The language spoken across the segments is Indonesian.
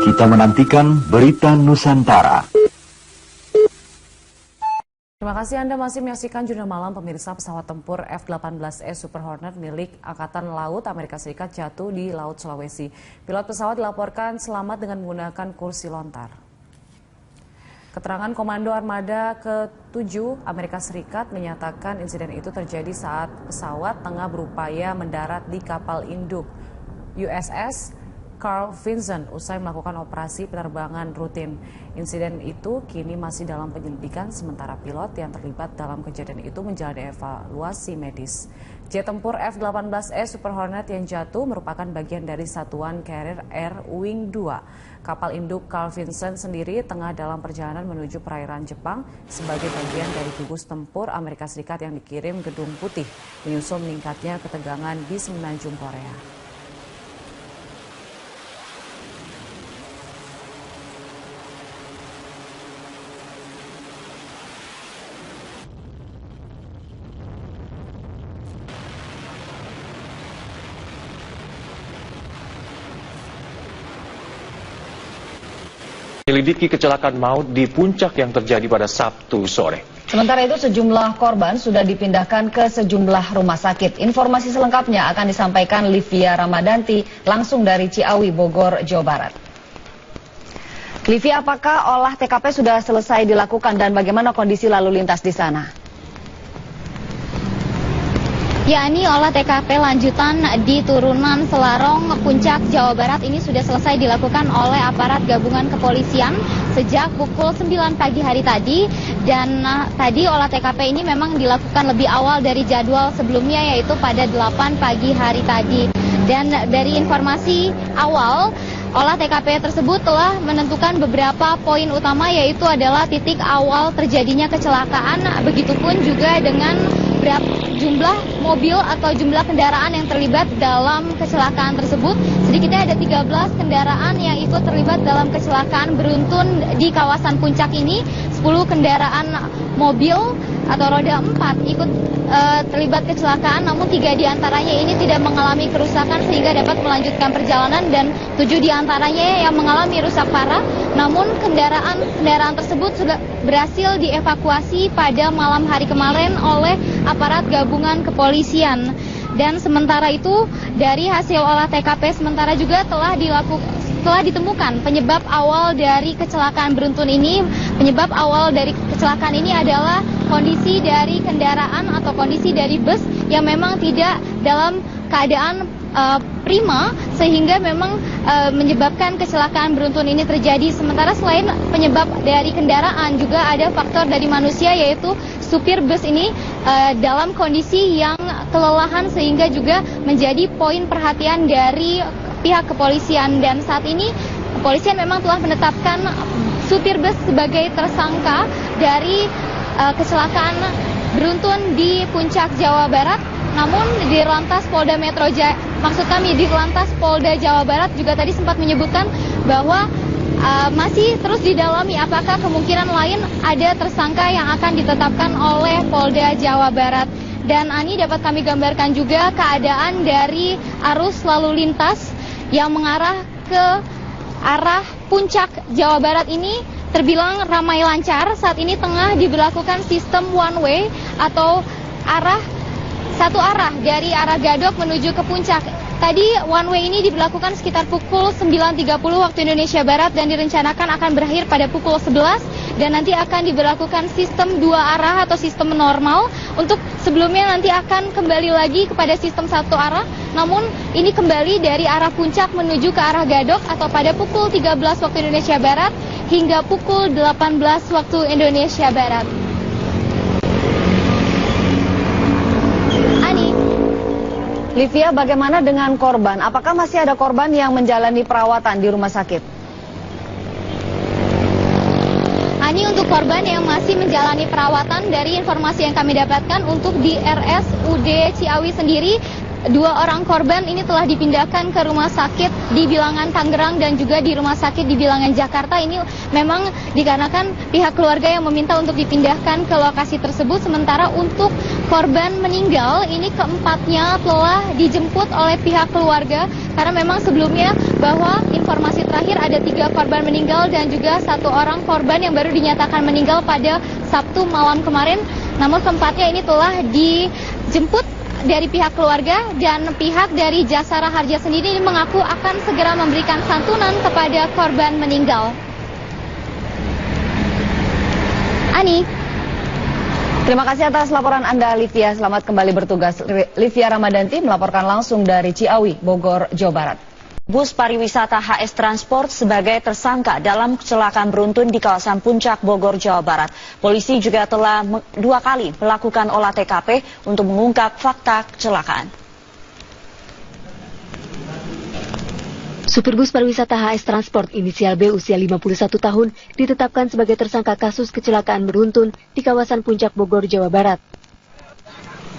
Kita menantikan berita Nusantara. Terima kasih Anda masih menyaksikan Jurnal Malam. Pemirsa, pesawat tempur F-18E Super Hornet milik Angkatan Laut Amerika Serikat jatuh di Laut Sulawesi. Pilot pesawat dilaporkan selamat dengan menggunakan kursi lontar. Keterangan Komando Armada ke-7 Amerika Serikat menyatakan insiden itu terjadi saat pesawat tengah berupaya mendarat di kapal induk USS Carl Vinson usai melakukan operasi penerbangan rutin. Insiden itu kini masih dalam penyelidikan, sementara pilot yang terlibat dalam kejadian itu menjalani evaluasi medis. Jet tempur F-18E Super Hornet yang jatuh merupakan bagian dari Satuan Carrier Air Wing 2. Kapal induk Carl Vinson sendiri tengah dalam perjalanan menuju perairan Jepang sebagai bagian dari gugus tempur Amerika Serikat yang dikirim Gedung Putih, menyusul meningkatnya ketegangan di semenanjung Korea. Menyelidiki kecelakaan maut di Puncak yang terjadi pada Sabtu sore. Sementara itu sejumlah korban sudah dipindahkan ke sejumlah rumah sakit. Informasi selengkapnya akan disampaikan Livia Ramadanti langsung dari Ciawi, Bogor, Jawa Barat. Livia, apakah olah TKP sudah selesai dilakukan dan bagaimana kondisi lalu lintas di sana? Ya, ini olah TKP lanjutan di turunan Selarong, Puncak, Jawa Barat ini sudah selesai dilakukan oleh aparat gabungan kepolisian sejak pukul 9 pagi hari tadi. Dan tadi olah TKP ini memang dilakukan lebih awal dari jadwal sebelumnya, yaitu pada 8 pagi hari tadi. Dan dari informasi awal, olah TKP tersebut telah menentukan beberapa poin utama, yaitu adalah titik awal terjadinya kecelakaan, begitupun juga dengan jumlah mobil atau jumlah kendaraan yang terlibat dalam kecelakaan tersebut. Sedikitnya ada 13 kendaraan yang ikut terlibat dalam kecelakaan beruntun di kawasan Puncak ini. 10 kendaraan mobil atau roda 4 ikut terlibat kecelakaan, namun 3 diantaranya ini tidak mengalami kerusakan sehingga dapat melanjutkan perjalanan, dan 7 diantaranya yang mengalami rusak parah. Namun kendaraan tersebut sudah berhasil dievakuasi pada malam hari kemarin oleh aparat gabungan kepolisian. Dan sementara itu dari hasil olah TKP sementara juga telah ditemukan penyebab awal dari kecelakaan beruntun ini. Penyebab awal dari kecelakaan ini adalah kondisi dari kendaraan atau kondisi dari bus yang memang tidak dalam keadaan prima, sehingga memang menyebabkan kecelakaan beruntun ini terjadi. Sementara selain penyebab dari kendaraan, juga ada faktor dari manusia, yaitu supir bus ini dalam kondisi yang kelelahan, sehingga juga menjadi poin perhatian dari pihak kepolisian. Dan saat ini kepolisian memang telah menetapkan supir bus sebagai tersangka dari kecelakaan beruntun di Puncak, Jawa Barat. Namun di Lantas Polda Polda Jawa Barat juga tadi sempat menyebutkan bahwa masih terus didalami apakah kemungkinan lain ada tersangka yang akan ditetapkan oleh Polda Jawa Barat. Dan Ani, dapat kami gambarkan juga keadaan dari arus lalu lintas yang mengarah ke arah Puncak, Jawa Barat ini terbilang ramai lancar. Saat ini tengah diberlakukan sistem one way atau satu arah dari arah Gadok menuju ke Puncak. Tadi one way ini diberlakukan sekitar pukul 9.30 waktu Indonesia Barat dan direncanakan akan berakhir pada pukul 11, dan nanti akan diberlakukan sistem dua arah atau sistem normal. Untuk sebelumnya nanti akan kembali lagi kepada sistem satu arah, namun ini kembali dari arah Puncak menuju ke arah Gadok atau pada pukul 13 waktu Indonesia Barat hingga pukul 18 waktu Indonesia Barat. Livia, bagaimana dengan korban? Apakah masih ada korban yang menjalani perawatan di rumah sakit? Ani, untuk korban yang masih menjalani perawatan, dari informasi yang kami dapatkan untuk di RSUD Ciawi sendiri, 2 orang korban ini telah dipindahkan ke rumah sakit di Bilangan Tangerang dan juga di rumah sakit di Bilangan Jakarta. Ini memang dikarenakan pihak keluarga yang meminta untuk dipindahkan ke lokasi tersebut. Sementara untuk korban meninggal ini keempatnya telah dijemput oleh pihak keluarga, karena memang sebelumnya bahwa informasi terakhir ada 3 korban meninggal dan juga 1 orang korban yang baru dinyatakan meninggal pada Sabtu malam kemarin. Namun keempatnya ini telah dijemput dari pihak keluarga, dan pihak dari Jasara Harja sendiri mengaku akan segera memberikan santunan kepada korban meninggal. Ani. Terima kasih atas laporan Anda, Livia. Selamat kembali bertugas. Livia Ramadanti melaporkan langsung dari Ciawi, Bogor, Jawa Barat. Bus pariwisata HS Transport sebagai tersangka dalam kecelakaan beruntun di kawasan Puncak, Bogor, Jawa Barat. Polisi juga telah 2 kali melakukan olah TKP untuk mengungkap fakta kecelakaan. Supir bus pariwisata HS Transport inisial B usia 51 tahun ditetapkan sebagai tersangka kasus kecelakaan beruntun di kawasan Puncak, Bogor, Jawa Barat.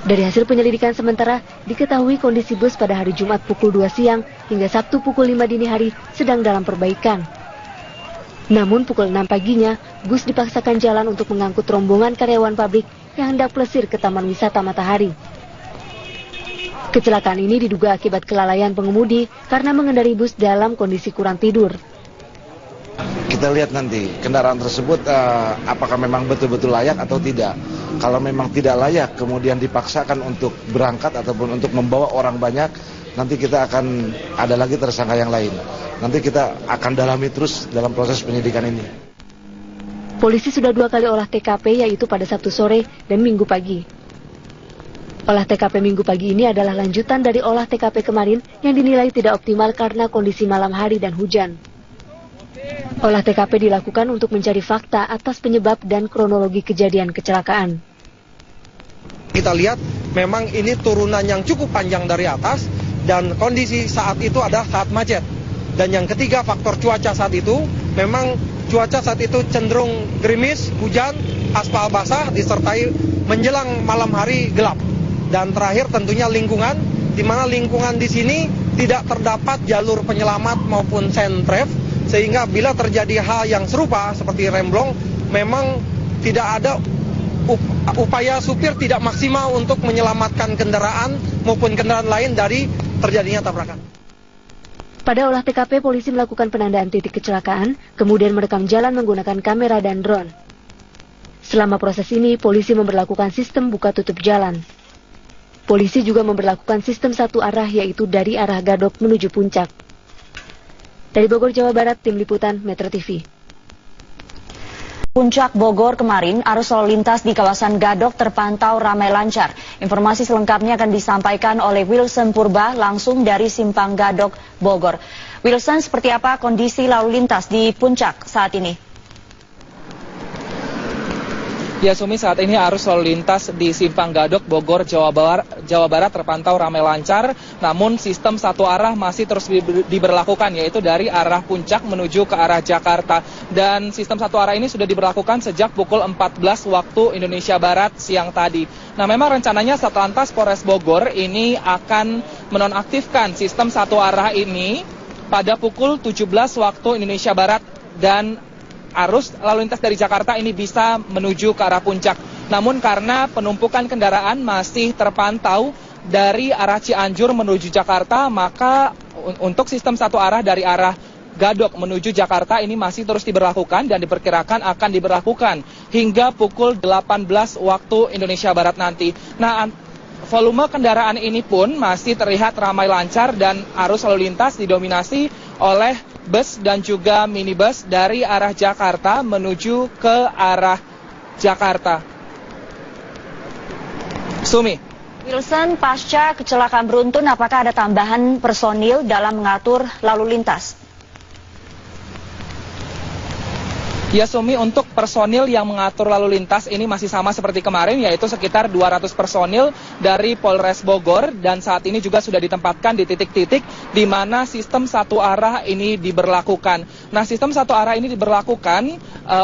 Dari hasil penyelidikan sementara, diketahui kondisi bus pada hari Jumat pukul 2 siang hingga Sabtu pukul 5 dini hari sedang dalam perbaikan. Namun pukul 6 paginya, bus dipaksakan jalan untuk mengangkut rombongan karyawan pabrik yang hendak plesir ke Taman Wisata Matahari. Kecelakaan ini diduga akibat kelalaian pengemudi karena mengendarai bus dalam kondisi kurang tidur. Kita lihat nanti kendaraan tersebut apakah memang betul-betul layak atau tidak. Kalau memang tidak layak kemudian dipaksakan untuk berangkat ataupun untuk membawa orang banyak, nanti kita akan ada lagi tersangka yang lain. Nanti kita akan dalami terus dalam proses penyidikan ini. Polisi sudah 2 kali olah TKP, yaitu pada Sabtu sore dan Minggu pagi. Olah TKP Minggu pagi ini adalah lanjutan dari olah TKP kemarin yang dinilai tidak optimal karena kondisi malam hari dan hujan. Olah TKP dilakukan untuk mencari fakta atas penyebab dan kronologi kejadian kecelakaan. Kita lihat memang ini turunan yang cukup panjang dari atas dan kondisi saat itu adalah saat macet. Dan yang ketiga, faktor cuaca saat itu, memang cuaca saat itu cenderung gerimis, hujan, aspal basah disertai menjelang malam hari gelap. Dan terakhir tentunya lingkungan, di mana lingkungan di sini tidak terdapat jalur penyelamat maupun sentref, sehingga bila terjadi hal yang serupa seperti remblong, memang tidak ada upaya supir tidak maksimal untuk menyelamatkan kendaraan maupun kendaraan lain dari terjadinya tabrakan. Pada olah TKP, polisi melakukan penandaan titik kecelakaan, kemudian merekam jalan menggunakan kamera dan drone. Selama proses ini, polisi memberlakukan sistem buka tutup jalan. Polisi juga memberlakukan sistem 1 arah, yaitu dari arah Gadok menuju Puncak. Dari Bogor, Jawa Barat, Tim Liputan Metro TV. Puncak Bogor kemarin, arus lalu lintas di kawasan Gadok terpantau ramai lancar. Informasi selengkapnya akan disampaikan oleh Wilson Purba langsung dari Simpang Gadok, Bogor. Wilson, seperti apa kondisi lalu lintas di Puncak saat ini? Ya Sumi, saat ini arus lalu lintas di Simpang Gadok, Bogor, Jawa Barat terpantau ramai lancar. Namun sistem 1 arah masih terus diberlakukan, yaitu dari arah Puncak menuju ke arah Jakarta. Dan sistem 1 arah ini sudah diberlakukan sejak pukul 14 waktu Indonesia Barat siang tadi. Nah, memang rencananya Satlantas Polres Bogor ini akan menonaktifkan sistem 1 arah ini pada pukul 17 waktu Indonesia Barat, dan arus lalu lintas dari Jakarta ini bisa menuju ke arah Puncak. Namun karena penumpukan kendaraan masih terpantau dari arah Cianjur menuju Jakarta, maka untuk sistem 1 arah dari arah Gadok menuju Jakarta ini masih terus diberlakukan dan diperkirakan akan diberlakukan hingga pukul 18 waktu Indonesia Barat nanti. Nah, volume kendaraan ini pun masih terlihat ramai lancar dan arus lalu lintas didominasi oleh bus dan juga minibus dari arah Jakarta menuju ke arah Jakarta. Sumi. Wilson, pasca kecelakaan beruntun, apakah ada tambahan personil dalam mengatur lalu lintas? Ya Sumi, untuk personil yang mengatur lalu lintas ini masih sama seperti kemarin, yaitu sekitar 200 personil dari Polres Bogor, dan saat ini juga sudah ditempatkan di titik-titik di mana sistem 1 arah ini diberlakukan. Nah, sistem 1 arah ini diberlakukan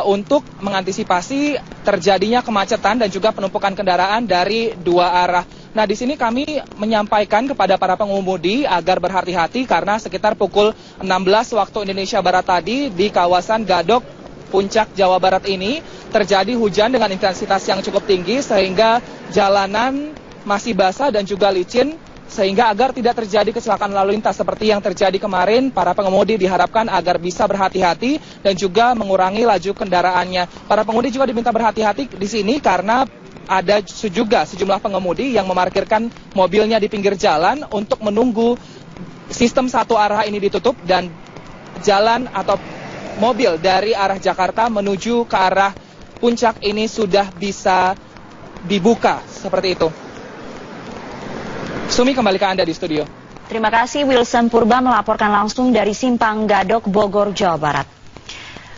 untuk mengantisipasi terjadinya kemacetan dan juga penumpukan kendaraan dari 2 arah. Nah, di sini kami menyampaikan kepada para pengemudi agar berhati-hati karena sekitar pukul 16 waktu Indonesia Barat tadi di kawasan Gadok, Puncak, Jawa Barat ini terjadi hujan dengan intensitas yang cukup tinggi sehingga jalanan masih basah dan juga licin, sehingga agar tidak terjadi kecelakaan lalu lintas seperti yang terjadi kemarin. Para pengemudi diharapkan agar bisa berhati-hati dan juga mengurangi laju kendaraannya. Para pengemudi juga diminta berhati-hati di sini karena ada juga sejumlah pengemudi yang memarkirkan mobilnya di pinggir jalan untuk menunggu sistem satu arah ini ditutup dan jalan atau mobil dari arah Jakarta menuju ke arah Puncak ini sudah bisa dibuka seperti itu. Sumi, kembali ke Anda di studio. Terima kasih Wilson Purba melaporkan langsung dari Simpang Gadok, Bogor, Jawa Barat.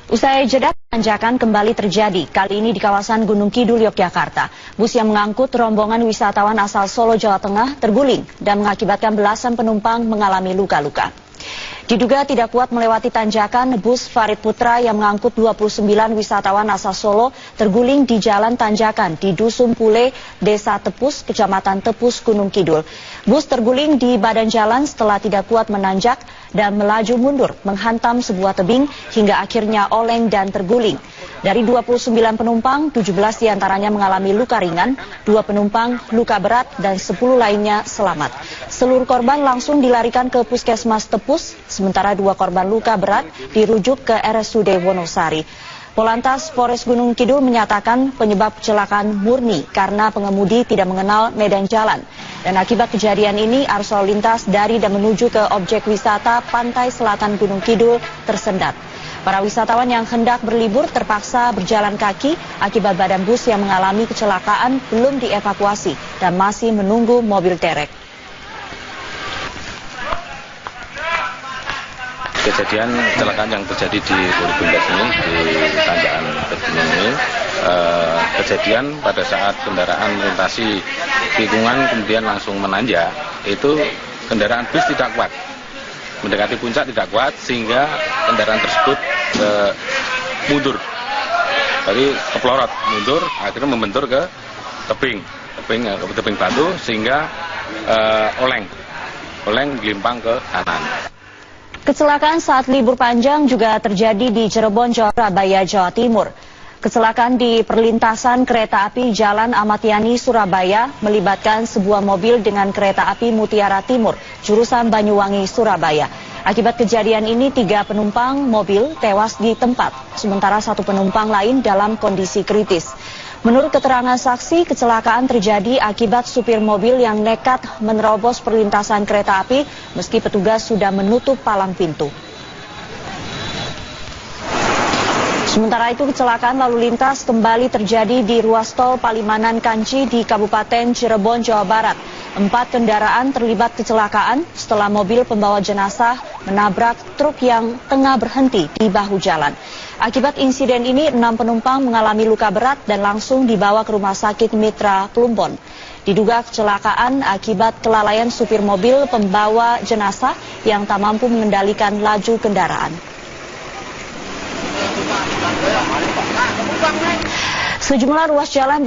Usai jeda, tanjakan kembali terjadi, kali ini di kawasan Gunung Kidul, Yogyakarta. Bus yang mengangkut rombongan wisatawan asal Solo, Jawa Tengah terguling dan mengakibatkan belasan penumpang mengalami luka-luka. Diduga tidak kuat melewati tanjakan, bus Farid Putra yang mengangkut 29 wisatawan asal Solo terguling di jalan tanjakan di Dusun Pule, Desa Tepus, Kecamatan Tepus, Gunung Kidul. Bus terguling di badan jalan setelah tidak kuat menanjak dan melaju mundur menghantam sebuah tebing hingga akhirnya oleng dan terguling. Dari 29 penumpang, 17 diantaranya mengalami luka ringan, 2 penumpang luka berat dan 10 lainnya selamat. Seluruh korban langsung dilarikan ke Puskesmas Tepus, sementara 2 korban luka berat dirujuk ke RSUD Wonosari. Polantas Polres Gunung Kidul menyatakan penyebab kecelakaan murni karena pengemudi tidak mengenal medan jalan. Dan akibat kejadian ini, arus lalu lintas dari dan menuju ke objek wisata Pantai Selatan Gunung Kidul tersendat. Para wisatawan yang hendak berlibur terpaksa berjalan kaki akibat badan bus yang mengalami kecelakaan belum dievakuasi dan masih menunggu mobil derek. Kejadian kecelakaan yang terjadi di Bulugundas ini, di tanjakan Gunung ini, kejadian pada saat kendaraan melintasi tikungan kemudian langsung menanjak, itu kendaraan bus tidak kuat. Mendekati puncak tidak kuat sehingga kendaraan tersebut mundur. Jadi kepelorot mundur, akhirnya membentur ke tebing batu sehingga oleng gelimpang ke kanan. Kecelakaan saat libur panjang juga terjadi di Cirebon, Surabaya, Jawa Timur. Kecelakaan di perlintasan kereta api Jalan Ahmad Yani, Surabaya melibatkan sebuah mobil dengan kereta api Mutiara Timur, jurusan Banyuwangi, Surabaya. Akibat kejadian ini 3 penumpang mobil tewas di tempat, sementara 1 penumpang lain dalam kondisi kritis. Menurut keterangan saksi, kecelakaan terjadi akibat supir mobil yang nekat menerobos perlintasan kereta api meski petugas sudah menutup palang pintu. Sementara itu, kecelakaan lalu lintas kembali terjadi di ruas tol Palimanan Kanci di Kabupaten Cirebon, Jawa Barat. 4 kendaraan terlibat kecelakaan setelah mobil pembawa jenazah menabrak truk yang tengah berhenti di bahu jalan. Akibat insiden ini, 6 penumpang mengalami luka berat dan langsung dibawa ke Rumah Sakit Mitra Plumbon. Diduga kecelakaan akibat kelalaian supir mobil pembawa jenazah yang tak mampu mengendalikan laju kendaraan. Sejumlah ruas jalan